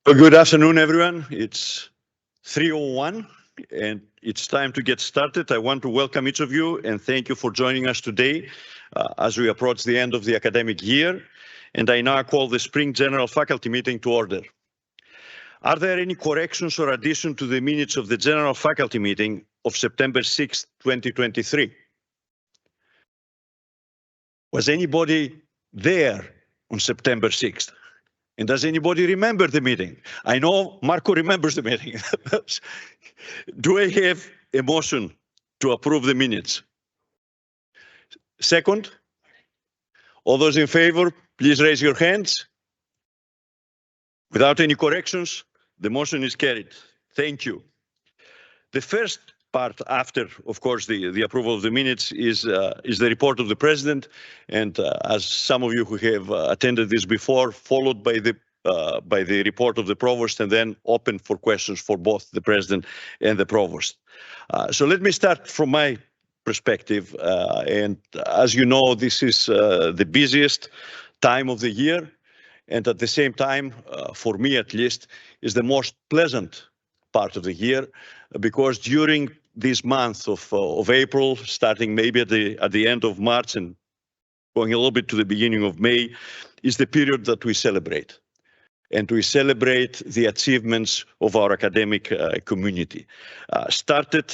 Well, good afternoon, everyone. It's 3:01 and it's time to get started. I want to welcome each of you and thank you for joining us today as we approach the end of the academic year. And I now call the Spring General Faculty Meeting to order. Are there any corrections or additions to the minutes of the General Faculty Meeting of September 6, 2023? Was anybody there on September 6th? And does anybody remember the meeting? I know Marco remembers the meeting. Do I have a motion to approve the minutes? Second, all those in favor, please raise your hands. Without any corrections, the motion is carried. Thank you. The first part after, of course, the approval of the minutes is the report of the president. And as some of you who have attended this before, followed by the report of the provost and then open for questions for both the president and the provost. So let me start from my perspective. And as you know, this is the busiest time of the year. And at the same time, for me at least, is the most pleasant part of the year, because during this month of April, starting maybe at the end of March and going a little bit to the beginning of May, is the period that we celebrate. And we celebrate the achievements of our academic community. Started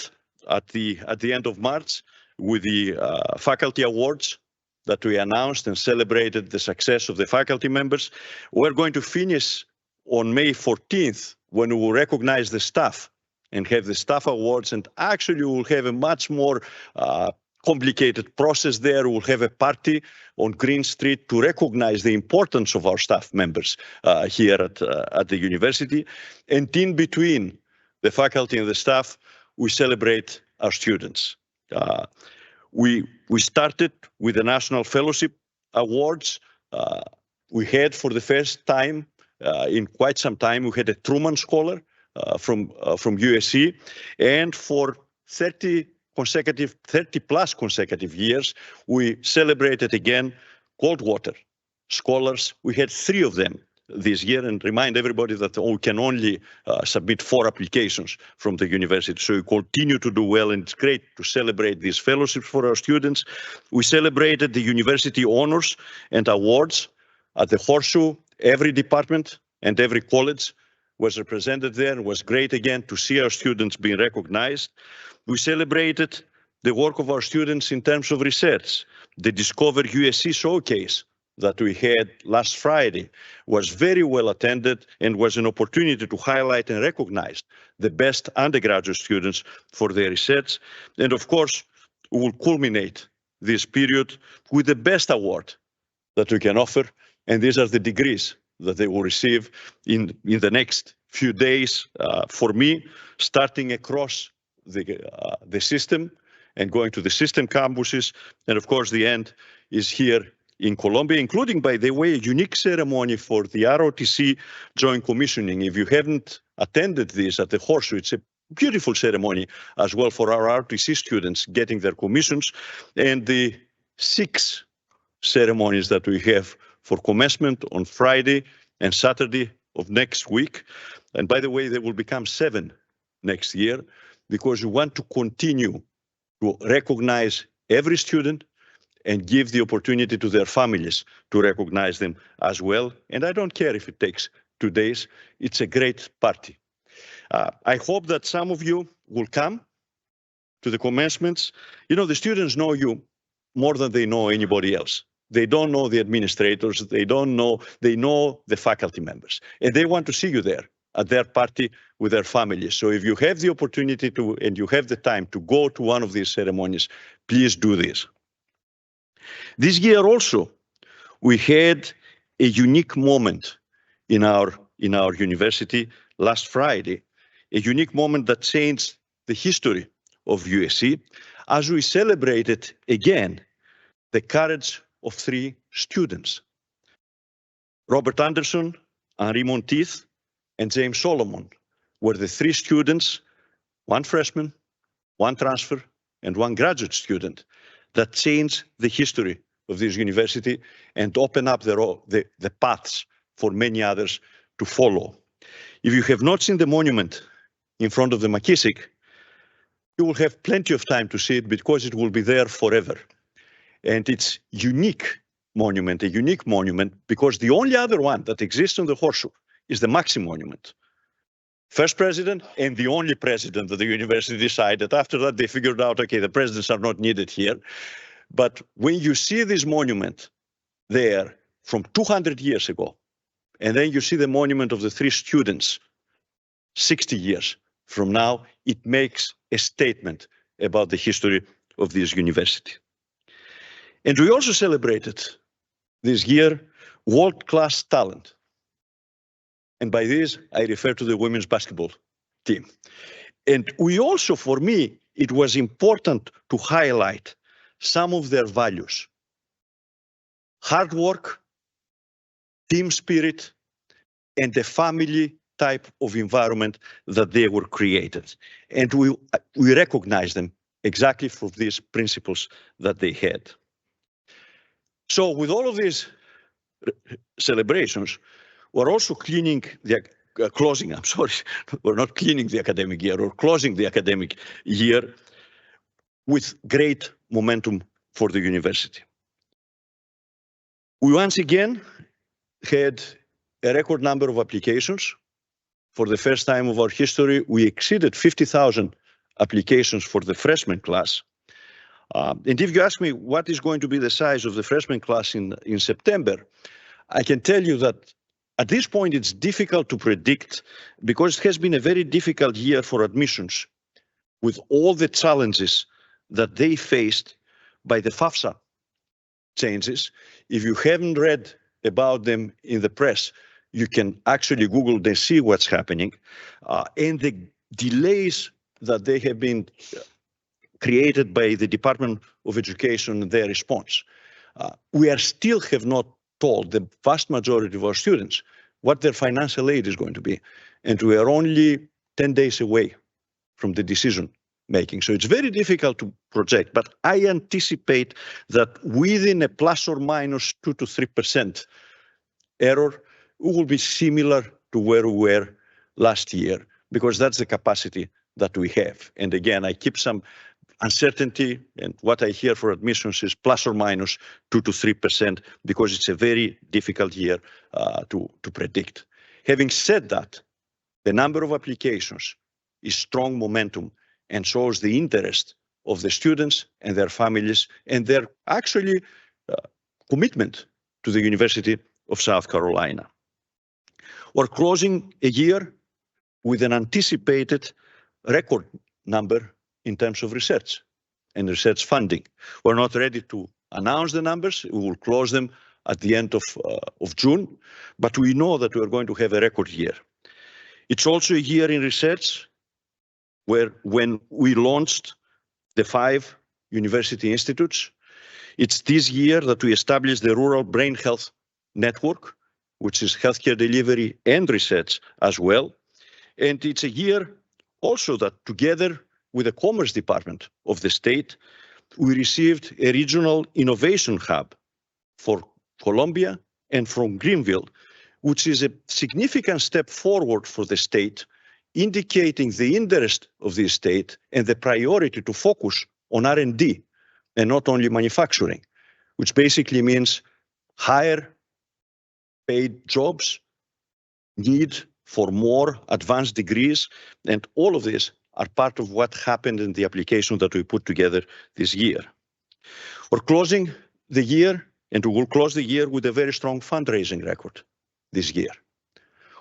at the end of March with the faculty awards that we announced and celebrated the success of the faculty members. We're going to finish on May 14th when we will recognize the staff and have the staff awards, and actually we'll have a much more complicated process there. We'll have a party on Green Street to recognize the importance of our staff members here at the university. And in between the faculty and the staff, we celebrate our students. We started with the National Fellowship Awards. We had, for the first time in quite some time, we had a Truman Scholar from USC, and for 30 plus consecutive years, we celebrated again Coldwater Scholars. We had 3 of them this year, and remind everybody that we can only submit 4 applications from the university. So we continue to do well, and it's great to celebrate these fellowships for our students. We celebrated the university honors and awards at the Horseshoe. Every department and every college was represented there. It was great again to see our students being recognized. We celebrated the work of our students in terms of research. The Discover USC showcase that we had last Friday was very well attended and was an opportunity to highlight and recognize the best undergraduate students for their research. And of course, we will culminate this period with the best award that we can offer, and these are the degrees that they will receive in the next few days. For me, starting across the system and going to the system campuses, and of course the end is here in Colombia, including, by the way, a unique ceremony for the ROTC Joint Commissioning. If you haven't attended this at the Horseshoe, it's a beautiful ceremony as well for our ROTC students getting their commissions, and the 6 ceremonies that we have for commencement on Friday and Saturday of next week. And by the way, they will become 7 next year, because we want to continue to recognize every student and give the opportunity to their families to recognize them as well. And I don't care if it takes 2 days. It's a great party. I hope that some of you will come to the commencements. You know, the students know you more than they know anybody else. They don't know the administrators. They know the faculty members. And they want to see you there at their party with their families. So if you have the opportunity to, and you have the time to go to one of these ceremonies, please do this. This year also, we had a unique moment in our university last Friday, a unique moment that changed the history of USC, as we celebrated again the courage of 3 students. Robert Anderson, Henri Monteith, and James Solomon were the 3 students, 1 freshman, 1 transfer, and 1 graduate student, that changed the history of this university and open up the paths for many others to follow. If you have not seen the monument in front of the McKissick, you will have plenty of time to see it because it will be there forever. And it's unique monument, a unique monument, because the only other one that exists on the Horseshoe is the Maxim Monument. First president and the only president that the university decided. After that, they figured out, okay, the presidents are not needed here. But when you see this monument there from 200 years ago, and then you see the monument of the three students 60 years from now, it makes a statement about the history of this university. And we also celebrated this year world-class talent. And by this, I refer to the women's basketball team. And we also, for me, it was important to highlight some of their values. Hard work, team spirit, and the family type of environment that they were created. And we recognize them exactly for these principles that they had. So with all of these celebrations, we're also closing, I'm sorry, we're not cleaning the academic year, we're closing the academic year with great momentum for the university. We once again had a record number of applications. For the first time of our history, we exceeded 50,000 applications for the freshman class. And if you ask me what is going to be the size of the freshman class in September, I can tell you that at this point it's difficult to predict because it has been a very difficult year for admissions with all the challenges that they faced by the FAFSA changes. If you haven't read about them in the press, you can actually Google and see what's happening. And the delays that they have been created by the Department of Education and their response. We still have not told the vast majority of our students what their financial aid is going to be. And we are only 10 days away from the decision making. So it's very difficult to project, but I anticipate that within a plus or minus 2 to 3% error, we will be similar to where we were last year, because that's the capacity that we have. And again, I keep some uncertainty, and what I hear for admissions is plus or minus 2 to 3%, because it's a very difficult year to predict. Having said that, the number of applications is strong momentum and shows the interest of the students and their families and their actually commitment to the University of South Carolina. We're closing a year with an anticipated record number in terms of research and research funding. We're not ready to announce the numbers. We will close them at the end of June, but we know that we're going to have a record year. It's also a year in research where when we launched the 5 university institutes, it's this year that we established the Rural Brain Health Network, which is healthcare delivery and research as well. And it's a year also that together with the Commerce Department of the state, we received a regional innovation hub for Columbia and from Greenville, which is a significant step forward for the state, indicating the interest of the state and the priority to focus on R&D and not only manufacturing, which basically means higher paid jobs, need for more advanced degrees, and all of this are part of what happened in the application that we put together this year. We're closing the year, and we will close the year with a very strong fundraising record this year.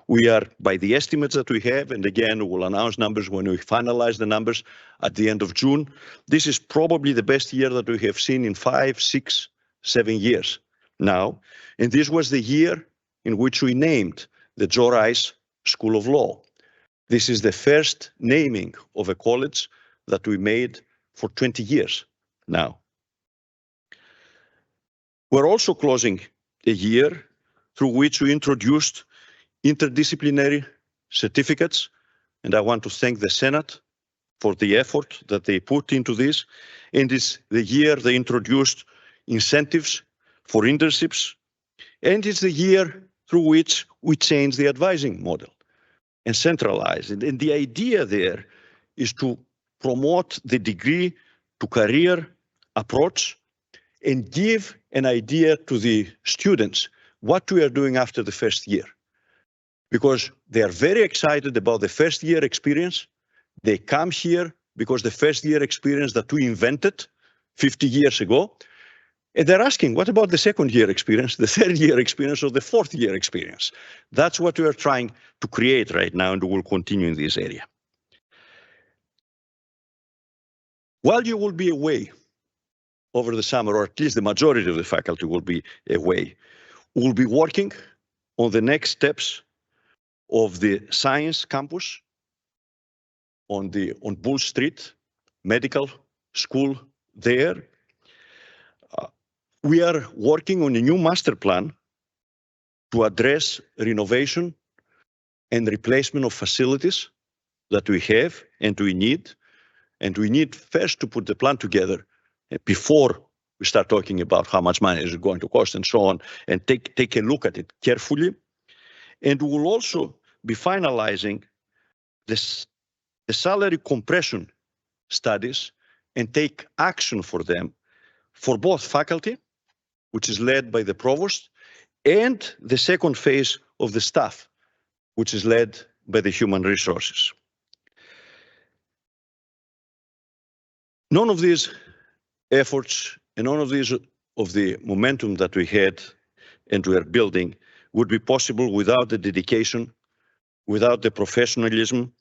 We are, by the estimates that we have, and again, we'll announce numbers when we finalize the numbers at the end of June, this is probably the best year that we have seen in 5, 6, 7 years now. And this was the year in which we named the Joe Rice School of Law. This is the first naming of a college that we made for 20 years now. We're also closing a year through which we introduced interdisciplinary certificates, and I want to thank the Senate for the effort that they put into this. And it's the year they introduced incentives for internships, and it's the year through which we changed the advising model. and centralize it. And the idea there is to promote the degree to career approach and give an idea to the students what we are doing after the first year. Because they are very excited about the first year experience. They come here because the first year experience that we invented 50 years ago. And they're asking, what about the second year experience, the third year experience, or the fourth year experience? That's what we are trying to create right now, and we will continue in this area. While you will be away over the summer, or at least the majority of the faculty will be away, we'll be working on the next steps of the science campus on Bull Street, medical school there. We are working on a new master plan to address renovation and replacement of facilities that we have and we need. And we need first to put the plan together before we start talking about how much money is it going to cost and so on, and take a look at it carefully. And we will also be finalizing the salary compression studies and take action for them for both faculty, which is led by the provost, and the second phase of the staff, which is led by the human resources. None of these efforts and none of the momentum that we had and we are building would be possible without the dedication, without the professionalism,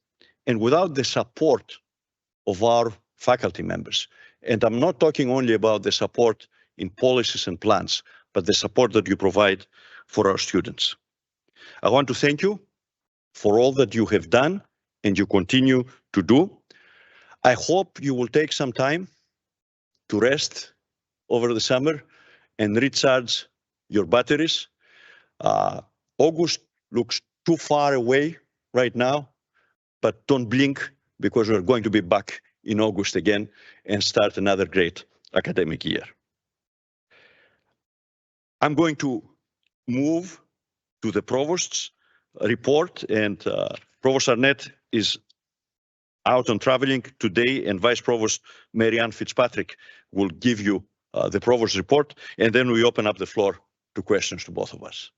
and without the support of our faculty members. And I'm not talking only about the support in policies and plans, but the support that you provide for our students. I want to thank you for all that you have done and you continue to do. I hope you will take some time to rest over the summer and recharge your batteries. August looks too far away right now, but don't blink, because we're going to be back in August again and start another great academic year. I'm going to move to the provost's report, and Provost Arnett is out on traveling today, and Vice Provost Marianne Fitzpatrick will give you the provost's report, and then we open up the floor to questions to both of us.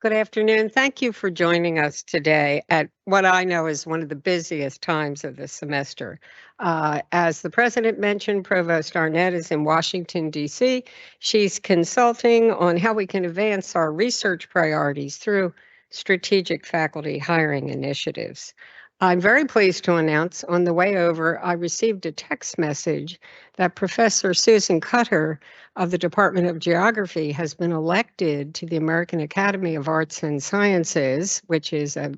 Good afternoon. Thank you for joining us today at what I know is one of the busiest times of the semester. As the president mentioned, Provost Arnett is in Washington, D.C. She's consulting on how we can advance our research priorities through strategic faculty hiring initiatives. I'm very pleased to announce on the way over, I received a text message that Professor Susan Cutter of the Department of Geography has been elected to the American Academy of Arts and Sciences, which is a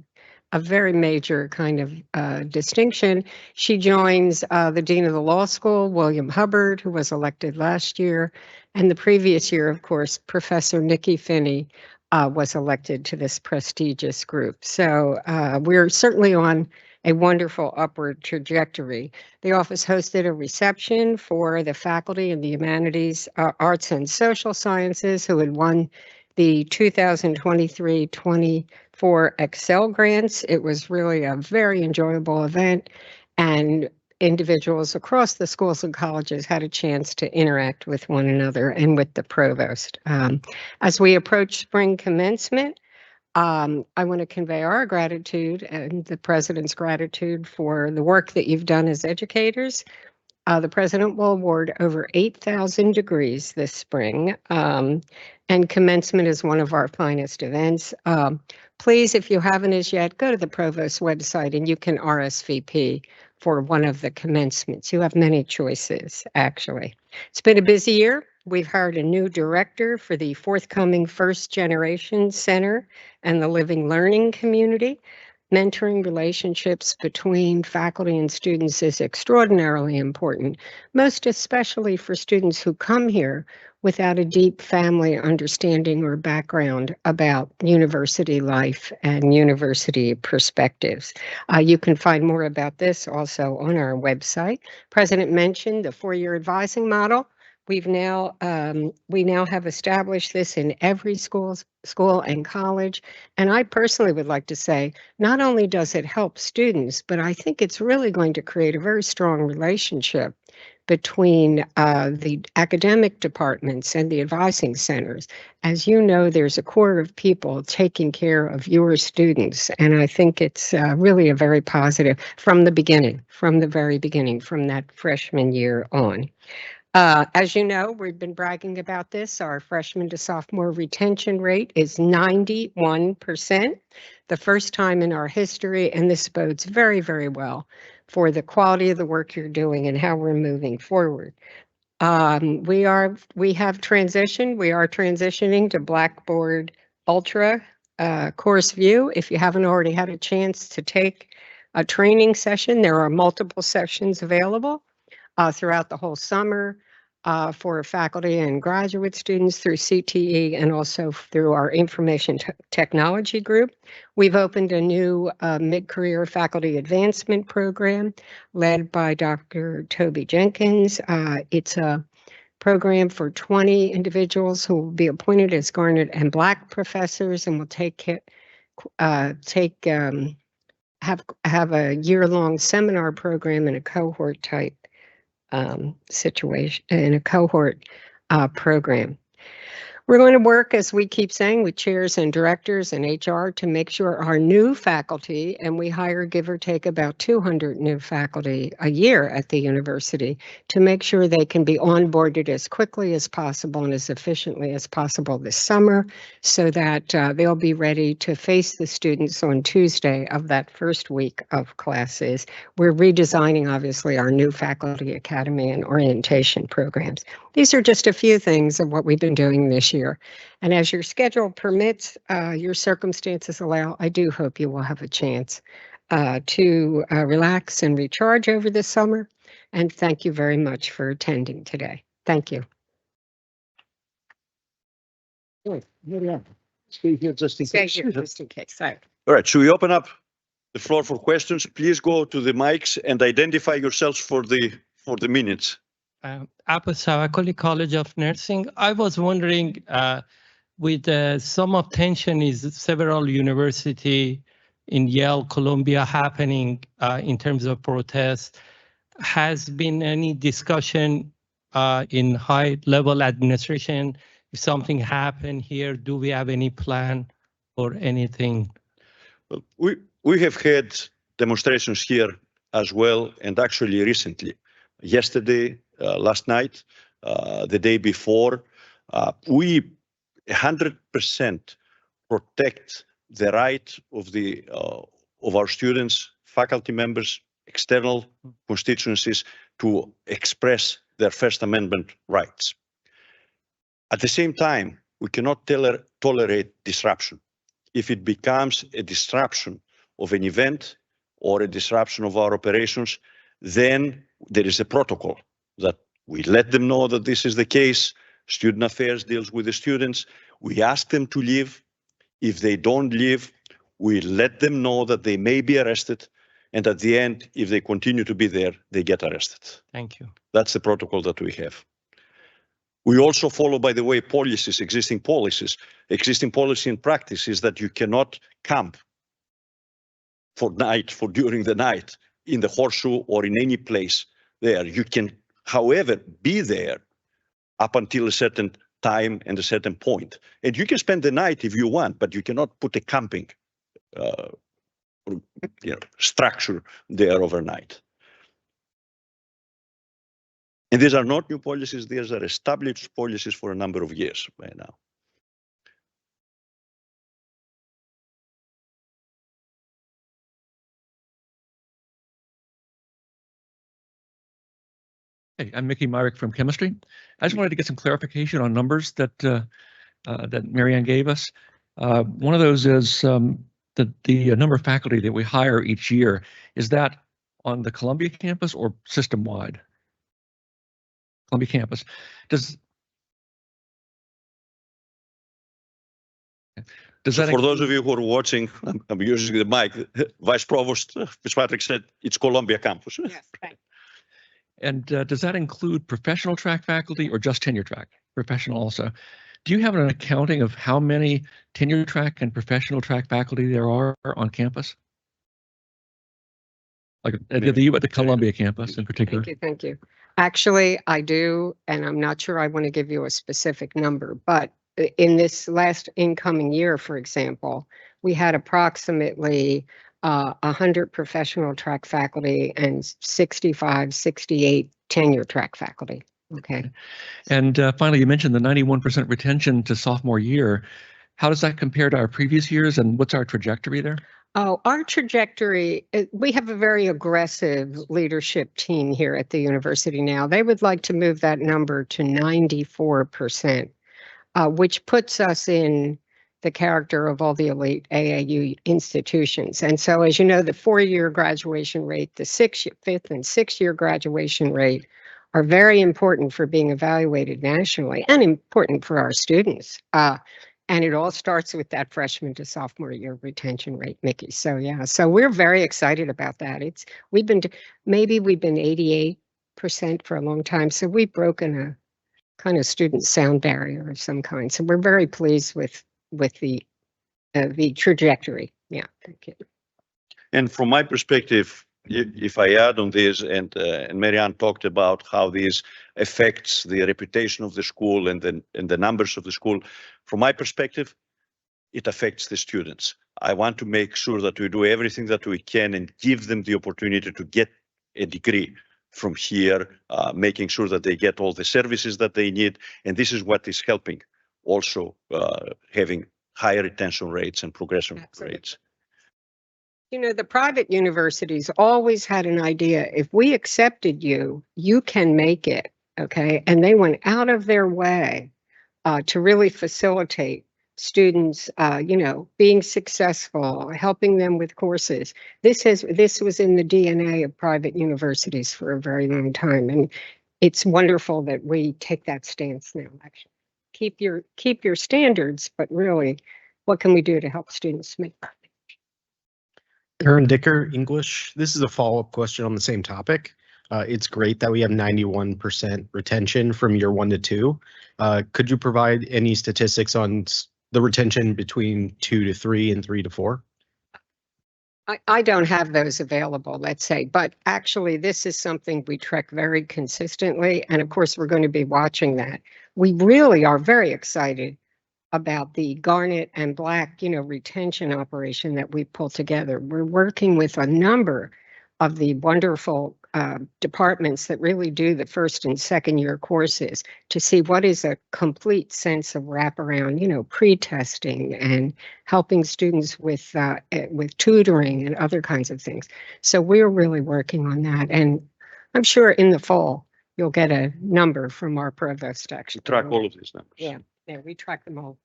very major kind of distinction. She joins the Dean of the Law School, William Hubbard, who was elected last year, and the previous year, of course, Professor Nikki Finney was elected to this prestigious group. So we're certainly on a wonderful upward trajectory. The office hosted a reception for the faculty in the humanities, arts, and social sciences who had won the 2023-24 Excel grants. It was really a very enjoyable event, and individuals across the schools and colleges had a chance to interact with one another and with the provost. As we approach spring commencement, I want to convey our gratitude and the president's gratitude for the work that you've done as educators. The president will award over 8,000 degrees this spring, and commencement is one of our finest events. Please, if you haven't as yet, go to the provost's website and you can RSVP for one of the commencements. You have many choices, actually. It's been a busy year. We've hired a new director for the forthcoming First Generation Center and the Living Learning community. Mentoring relationships between faculty and students is extraordinarily important, most especially for students who come here without a deep family understanding or background about university life and university perspectives. You can find more about this also on our website. President mentioned the four-year advising model. we now have established this in every school and college. And I personally would like to say, not only does it help students, but I think it's really going to create a very strong relationship between the academic departments and the advising centers. As you know, there's a core of people taking care of your students, and I think it's really a very positive from the very beginning, from that freshman year on. As you know, we've been bragging about this. Our freshman to sophomore retention rate is 91%, the first time in our history, and this bodes very, very well for the quality of the work you're doing and how we're moving forward. We have transitioned. We are transitioning to Blackboard Ultra Course View. If you haven't already had a chance to take a training session, there are multiple sessions available throughout the whole summer for faculty and graduate students through CTE and also through our information technology group. We've opened a new mid-career faculty advancement program led by Dr. Toby Jenkins. It's a program for 20 individuals who will be appointed as Garnet and Black professors and will have a year-long seminar program in a cohort type situation, in a cohort program. We're going to work, as we keep saying, with chairs and directors and HR to make sure our new faculty, and we hire, give or take, about 200 new faculty a year at the university, to make sure they can be onboarded as quickly as possible and as efficiently as possible this summer, so that they'll be ready to face the students on Tuesday of that first week of classes. We're redesigning, obviously, our new faculty academy and orientation programs. These are just a few things of what we've been doing this year. And as your schedule permits, your circumstances allow, I do hope you will have a chance to relax and recharge over this summer. And thank you very much for attending today. Thank you. Stay here just in Stay case. here just in case. All right, should we open up the floor for questions? Please go to the mics and identify yourselves for the minutes. Abbas Savakoli, College of Nursing. I was wondering, with some of tension is several university in Yale, Columbia happening in terms of protests, has been any discussion in high-level administration? If something happened here, do we have any plan or anything? Well, we have had demonstrations here as well, and actually recently, yesterday, last night, the day before, we 100% protect the right of our students, faculty members, external constituencies to express their First Amendment rights. At the same time, we cannot tolerate disruption. If it becomes a disruption of an event or a disruption of our operations, then there is a protocol that we let them know that this is the case. Student Affairs deals with the students. We ask them to leave. If they don't leave, we let them know that they may be arrested. And at the end, if they continue to be there, they get arrested. Thank you. That's the protocol that we have. We also follow, by the way, policies, existing policies. Existing policy in practice is that you cannot camp during the night in the Horseshoe or in any place there. You can, however, be there up until a certain time and a certain point. And you can spend the night if you want, but you cannot put a camping structure there overnight. And these are not new policies, these are established policies for a number of years by now. Hey, I'm Mickey Myrick from Chemistry. I just wanted to get some clarification on numbers that that Marianne gave us. One of those is the number of faculty that we hire each year. Is that on the Columbia campus or system-wide? Columbia campus. Does that For those of you who are watching, I'm using the mic. Vice Provost Fitzpatrick said it's Columbia campus. Yes, thank you. And does that include professional track faculty or just tenure track? Professional also. Do you have an accounting of how many tenure track and professional track faculty there are on campus? Like at the Columbia campus in particular? Thank you. Actually, I do, and I'm not sure I want to give you a specific number, but in this last incoming year, for example, we had approximately 100 professional track faculty and 65, 68 tenure track faculty. Okay. And finally, you mentioned the 91% retention to sophomore year. How does that compare to our previous years, and what's our trajectory there? Oh, our trajectory, we have a very aggressive leadership team here at the university now. They would like to move that number to 94%, which puts us in the character of all the elite AAU institutions. And so, as you know, the 4-year graduation rate, the 5th and 6-year graduation rate are very important for being evaluated nationally and important for our students. And it all starts with that freshman to sophomore year retention rate, Mickey. So yeah, so we're very excited about that. We've been 88% for a long time. So we've broken a kind of student sound barrier of some kind. So we're very pleased with the trajectory. Yeah, thank you. And from my perspective, if I add on this, and Marianne talked about how this affects the reputation of the school and the numbers of the school, from my perspective, it affects the students. I want to make sure that we do everything that we can and give them the opportunity to get a degree from here, making sure that they get all the services that they need. And this is what is helping also having higher retention rates and progression rates. You know, the private universities always had an idea, if we accepted you, you can make it, okay? And they went out of their way to really facilitate students, being successful, helping them with courses. This was in the DNA of private universities for a very long time. And it's wonderful that we take that stance now, actually. Keep your standards, but really, what can we do to help students make that? Aaron Dicker, English. This is a follow-up question on the same topic. It's great that we have 91% retention from year 1 to 2. Could you provide any statistics on the retention between 2 to 3 and 3 to 4? I don't have those available, let's say, but actually this is something we track very consistently. And of course, we're going to be watching that. We really are very excited about the Garnet and Black, retention operation that we pulled together. We're working with a number of the wonderful departments that really do the 1st and 2nd year courses to see what is a complete sense of wraparound, pre-testing and helping students with tutoring and other kinds of things. So we're really working on that. And I'm sure in the fall, you'll get a number from our provost actually. Track all of these numbers. Yeah. Yeah, we track them all.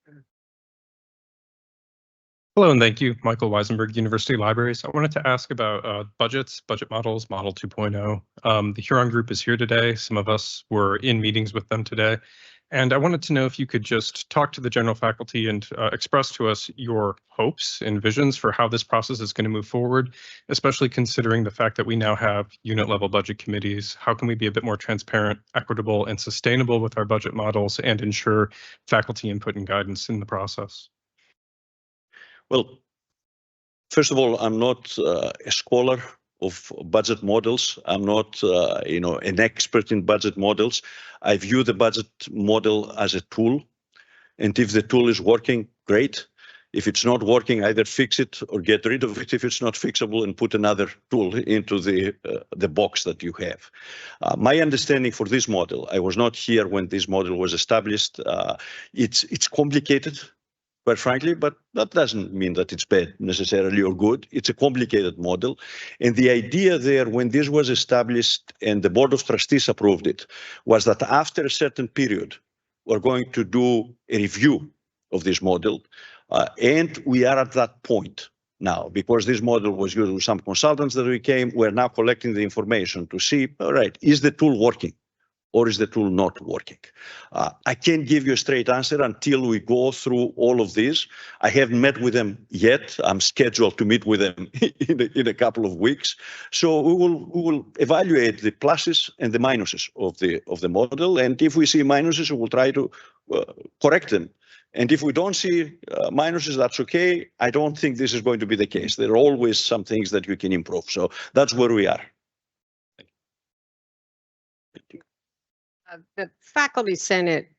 Hello and thank you, Michael Weisenberg, University Libraries. I wanted to ask about budget models, Model 2.0. The Huron group is here today. Some of us were in meetings with them today. And I wanted to know if you could just talk to the general faculty and express to us your hopes and visions for how this process is going to move forward, especially considering the fact that we now have unit level budget committees. How can we be a bit more transparent, equitable, and sustainable with our budget models and ensure faculty input and guidance in the process? Well, first of all, I'm not a scholar of budget models. I'm not, an expert in budget models. I view the budget model as a tool. And if the tool is working, great. If it's not working, either fix it or get rid of it if it's not fixable and put another tool into the box that you have. My understanding for this model, I was not here when this model was established. It's complicated, quite frankly, but that doesn't mean that it's bad necessarily or good. It's a complicated model. And the idea there, when this was established and the Board of Trustees approved it, was that after a certain period, we're going to do a review of this model. And we are at that point now, because this model was used with some consultants that we came, we're now collecting the information to see, all right, is the tool working? or is the tool not working? I can't give you a straight answer until we go through all of these. I haven't met with them yet. I'm scheduled to meet with them in a couple of weeks. So we will evaluate the pluses and the minuses of the model. And if we see minuses, we will try to correct them. And if we don't see minuses, that's okay. I don't think this is going to be the case. There are always some things that you can improve. So that's where we are. The Faculty Senate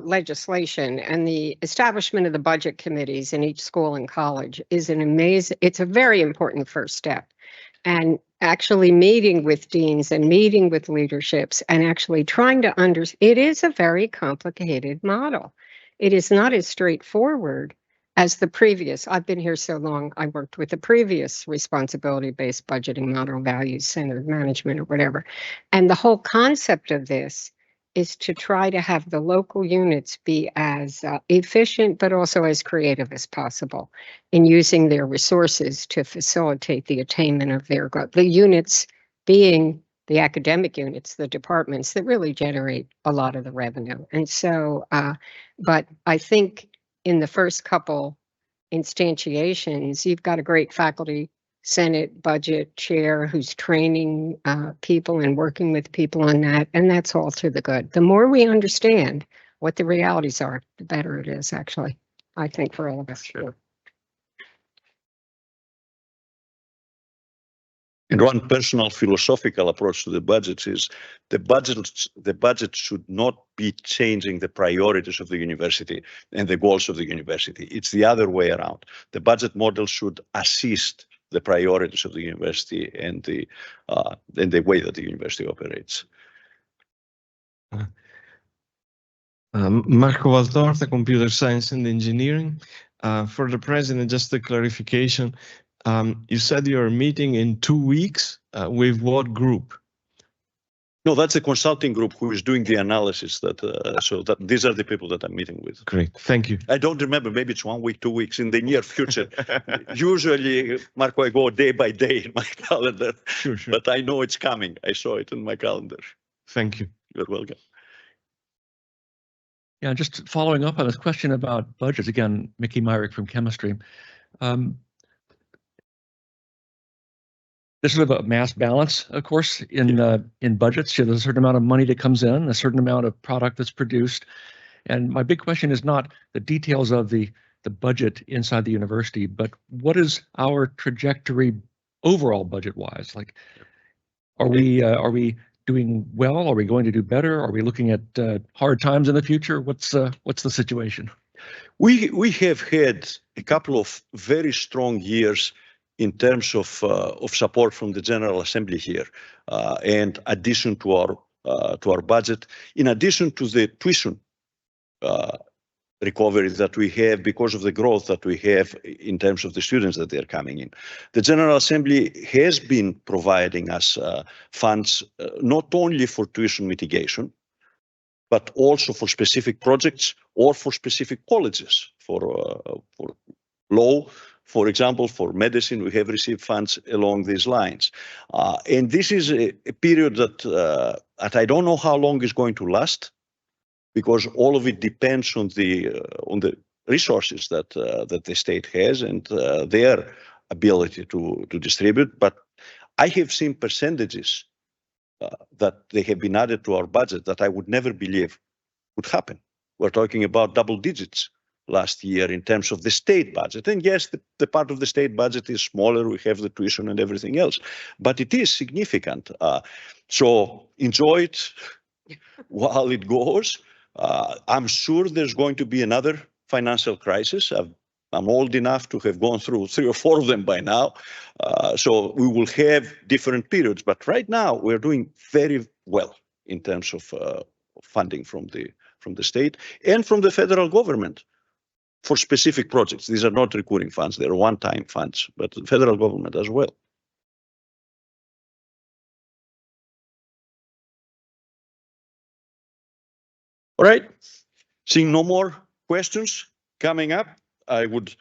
legislation and the establishment of the budget committees in each school and college is it's a very important first step. And actually meeting with deans and meeting with leaderships and actually trying to understand, it is a very complicated model. It is not as straightforward as the previous. I've been here so long, I worked with the previous responsibility-based budgeting model, values-centered management or whatever. And the whole concept of this is to try to have the local units be as efficient, but also as creative as possible in using their resources to facilitate the attainment of their goal. The units being the academic units, the departments that really generate a lot of the revenue. And so, but I think in the first couple instantiations, you've got a great faculty Senate budget chair who's training people and working with people on that, and that's all to the good. The more we understand what the realities are, the better it is, actually, I think, for all of us. Sure. And one personal philosophical approach to the budgets is the budget should not be changing the priorities of the university and the goals of the university. It's the other way around. The budget model should assist the priorities of the university and the way that the university operates. Marco Valtorta, Computer Science and Engineering. For the president, just a clarification. You said you're meeting in 2 weeks. With what group? No, that's a consulting group who is doing the analysis. So these are the people that I'm meeting with. Great, thank you. I don't remember. Maybe it's 1 week, 2 weeks in the near future. Usually, Marco, I go day by day in my calendar. Sure. But I know it's coming. I saw it in my calendar. Thank you. You're welcome. Yeah, just following up on this question about budgets, again, Mickey Myrick from Chemistry. There's sort of a mass balance, of course, in budgets. There's a certain amount of money that comes in, a certain amount of product that's produced. And my big question is not the details of the budget inside the university, but what is our trajectory overall budget-wise? Like, are we doing well? Are we going to do better? Are we looking at hard times in the future? What's the situation? We have had a couple of very strong years in terms of support from the General Assembly here, and addition to our budget, in addition to the tuition recovery that we have because of the growth that we have in terms of the students that they're coming in. The General Assembly has been providing us funds not only for tuition mitigation, but also for specific projects or for specific colleges, for law. For example, for medicine, we have received funds along these lines. And this is a period that I don't know how long is going to last, because all of it depends on the resources that the state has and their ability to distribute. But I have seen percentages that they have been added to our budget that I would never believe would happen. We're talking about double digits last year in terms of the state budget. And yes, the part of the state budget is smaller. We have the tuition and everything else, but it is significant. So enjoy it while it goes. I'm sure there's going to be another financial crisis. I'm old enough to have gone through 3 or 4 of them by now. So we will have different periods, but right now we're doing very well in terms of funding from the state and from the federal government for specific projects. These are not recurring funds, they're one-time funds, but the federal government as well. All right, seeing no more questions coming up, I would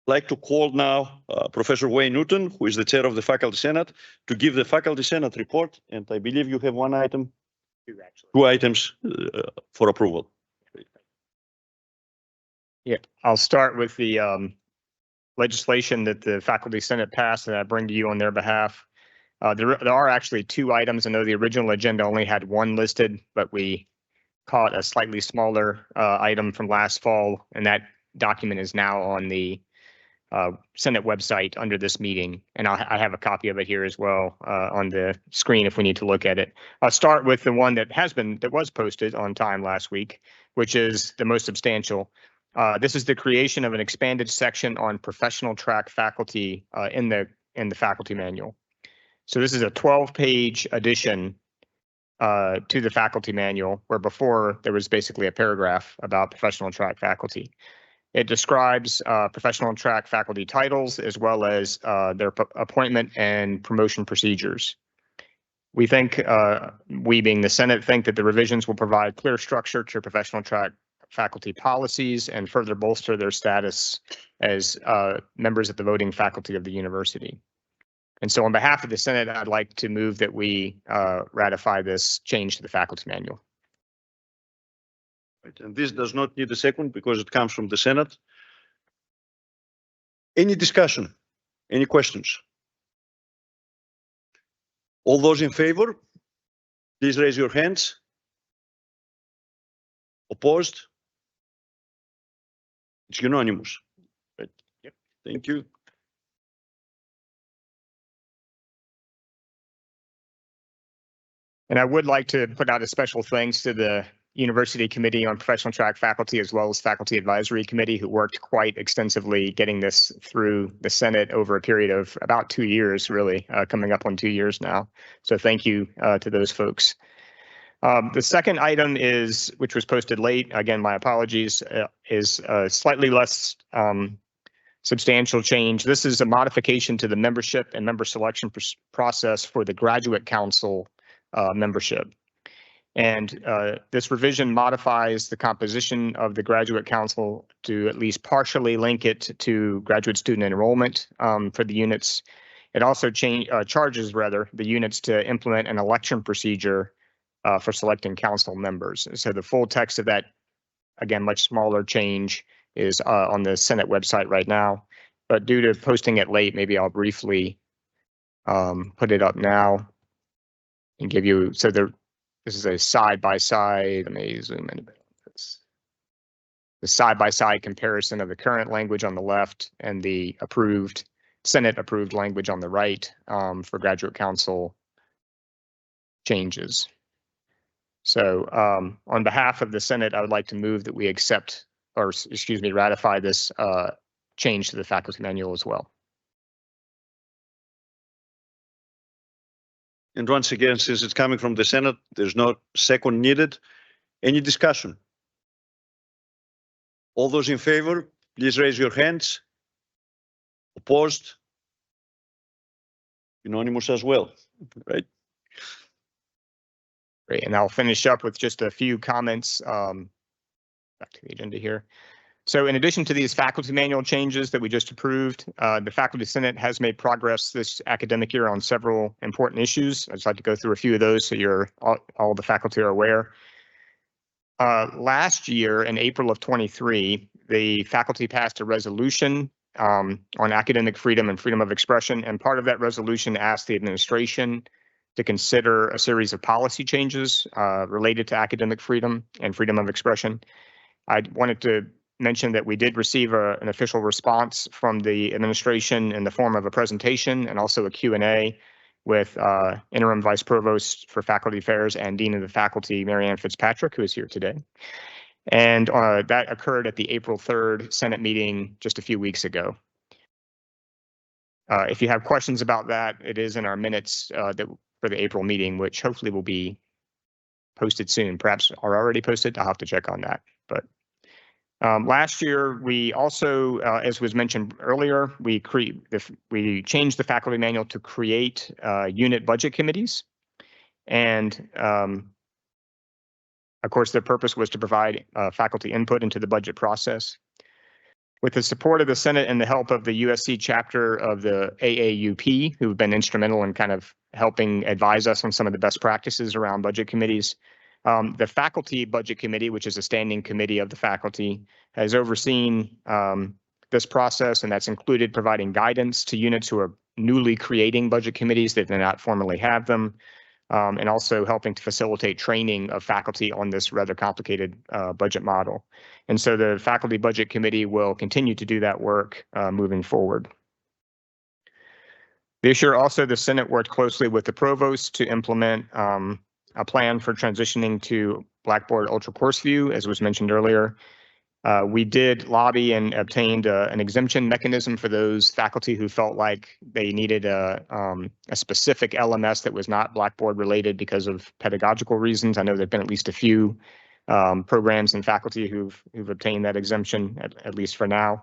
like to call now Professor Wayne Newton, who is the chair of the Faculty Senate, to give the Faculty Senate report. And I believe you have one item Two, actually. 2 items for approval. Yeah, I'll start with the legislation that the Faculty Senate passed that I bring to you on their behalf. There are actually 2 items. I know the original agenda only had 1 listed, but we caught a slightly smaller item from last fall, and that document is now on the Senate website under this meeting. And I have a copy of it here as well on the screen if we need to look at it. I'll start with the one that was posted on time last week, which is the most substantial. This is the creation of an expanded section on professional track faculty in the faculty manual. So this is a 12-page addition to the faculty manual, where before there was basically a paragraph about professional track faculty. It describes professional track faculty titles as well as their appointment and promotion procedures. We think, we being the Senate, think that the revisions will provide clear structure to professional track faculty policies and further bolster their status as members of the voting faculty of the university. And so on behalf of the Senate, I'd like to move that we ratify this change to the faculty manual. Right, and this does not need a second because it comes from the Senate. Any discussion? Any questions? All those in favor, please raise your hands. Opposed? It's unanimous. Right. Yep. Thank you. And I would like to put out a special thanks to the University Committee on Professional Track Faculty, as well as Faculty Advisory Committee, who worked quite extensively getting this through the Senate over a period of about 2 years, really, coming up on 2 years now. So thank you to those folks. The second item is, which was posted late, again, my apologies, is a slightly less substantial change. This is a modification to the membership and member selection process for the Graduate Council membership. And this revision modifies the composition of the Graduate Council to at least partially link it to graduate student enrollment for the units. It also charges the units to implement an election procedure for selecting council members. So the full text of that, again, much smaller change, is on the Senate website right now. But due to posting it late, maybe I'll briefly put it up now and give you, so this is a side-by-side, let me zoom in a bit on this. The side-by-side comparison of the current language on the left and the approved, Senate-approved language on the right for Graduate Council changes. So on behalf of the Senate, I would like to move that we accept, or excuse me, ratify this change to the faculty manual as well. And once again, since it's coming from the Senate, there's no second needed. Any discussion? All those in favor, please raise your hands. Opposed? Unanimous as well, right? Great, and I'll finish up with just a few comments. Back to the agenda here. So in addition to these faculty manual changes that we just approved, the Faculty Senate has made progress this academic year on several important issues. I'd just like to go through a few of those so you're all the faculty are aware. Last year, in April of 23, the faculty passed a resolution on academic freedom and freedom of expression, and part of that resolution asked the administration to consider a series of policy changes related to academic freedom and freedom of expression. I wanted to mention that we did receive an official response from the administration in the form of a presentation and also a Q&A with Interim Vice Provost for Faculty Affairs and Dean of the Faculty, Marianne Fitzpatrick, who is here today. And that occurred at the April 3rd Senate meeting just a few weeks ago. If you have questions about that, it is in our minutes for the April meeting, which hopefully will be posted soon. Perhaps are already posted. I'll have to check on that. But last year, we also, as was mentioned earlier, we changed the faculty manual to create unit budget committees. And of course, their purpose was to provide faculty input into the budget process. With the support of the Senate and the help of the USC chapter of the AAUP, who've been instrumental in kind of helping advise us on some of the best practices around budget committees, The faculty budget committee, which is a standing committee of the faculty, has overseen this process, and that's included providing guidance to units who are newly creating budget committees that do not formally have them, and also helping to facilitate training of faculty on this rather complicated budget model. And so the faculty budget committee will continue to do that work moving forward. This year also, the Senate worked closely with the provost to implement a plan for transitioning to Blackboard Ultra Course View, as was mentioned earlier. We did lobby and obtained an exemption mechanism for those faculty who felt like they needed a specific LMS that was not Blackboard related because of pedagogical reasons. I know there've been at least a few programs and faculty who've obtained that exemption, at least for now.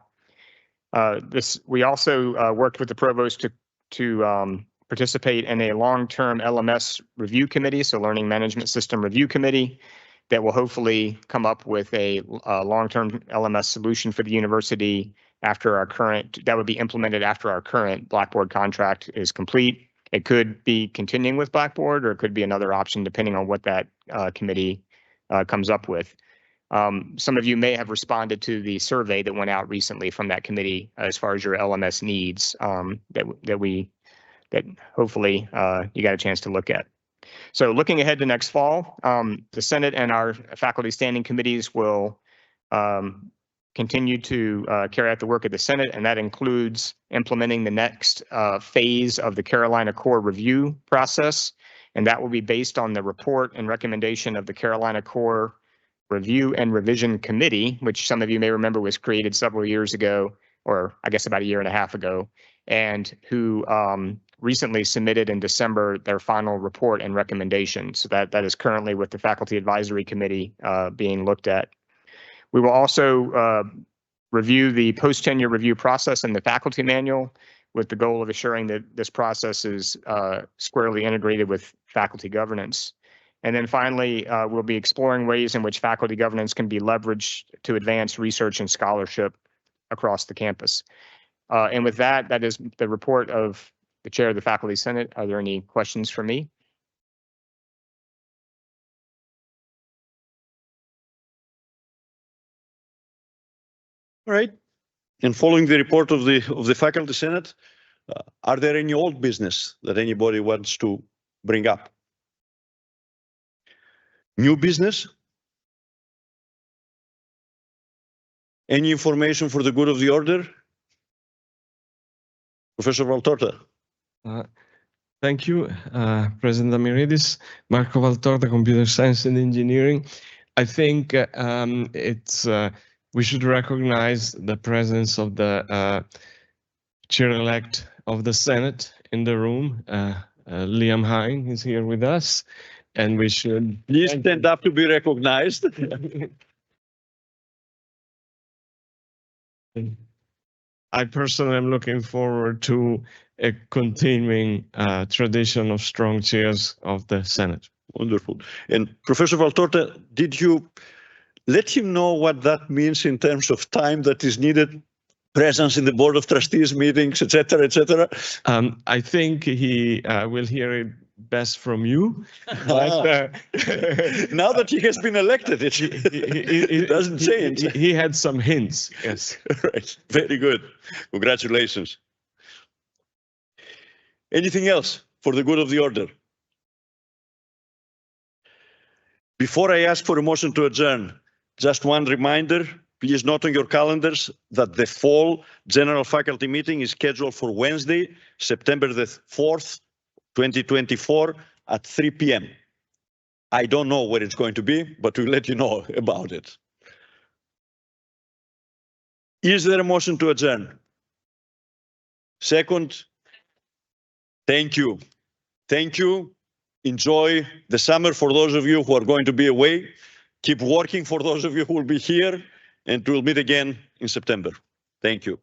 We also worked with the provost to participate in a long-term LMS review committee, so Learning Management System Review Committee, that will hopefully come up with a long-term LMS solution for the university after our current, that would be implemented after our current Blackboard contract is complete. It could be continuing with Blackboard, or it could be another option depending on what that committee comes up with. Some of you may have responded to the survey that went out recently from that committee as far as your LMS needs that hopefully you got a chance to look at. So looking ahead to next fall, the Senate and our faculty standing committees will continue to carry out the work of the Senate, and that includes implementing the next phase of the Carolina Core review process, and that will be based on the report and recommendation of the Carolina Core Review and Revision Committee, which some of you may remember was created several years ago, or I guess about a year and a half ago, and who recently submitted in December their final report and recommendation. So that is currently with the Faculty Advisory Committee being looked at. We will also review the post-tenure review process in the faculty manual with the goal of assuring that this process is squarely integrated with faculty governance. And then finally, we'll be exploring ways in which faculty governance can be leveraged to advance research and scholarship across the campus. And with that, that is the report of the chair of the Faculty Senate. Are there any questions for me? All right. And following the report of the Faculty Senate, are there any old business that anybody wants to bring up? New business? Any information for the good of the order? Professor Valtorta. Thank you, President Amiridis. Marco Valtorta, Computer Science and Engineering. I think we should recognize the presence of the chair-elect of the Senate in the room. Liam Hine is here with us, and we should please stand up to be recognized. I personally am looking forward to a continuing tradition of strong chairs of the Senate. Wonderful. And Professor Valtorta, did you let him know what that means in terms of time that is needed, presence in the Board of Trustees meetings, etc., etc.? I think he will hear it best from you. But, now that he has been elected, it doesn't change. He had some hints, yes. Right, very good. Congratulations. Anything else for the good of the order? Before I ask for a motion to adjourn, just one reminder, please note on your calendars that the fall general faculty meeting is scheduled for Wednesday, September the 4th, 2024 at 3 p.m. I don't know where it's going to be, but we'll let you know about it. Is there a motion to adjourn? Second, thank you. Thank you. Enjoy the summer for those of you who are going to be away. Keep working for those of you who will be here, and we'll meet again in September. Thank you.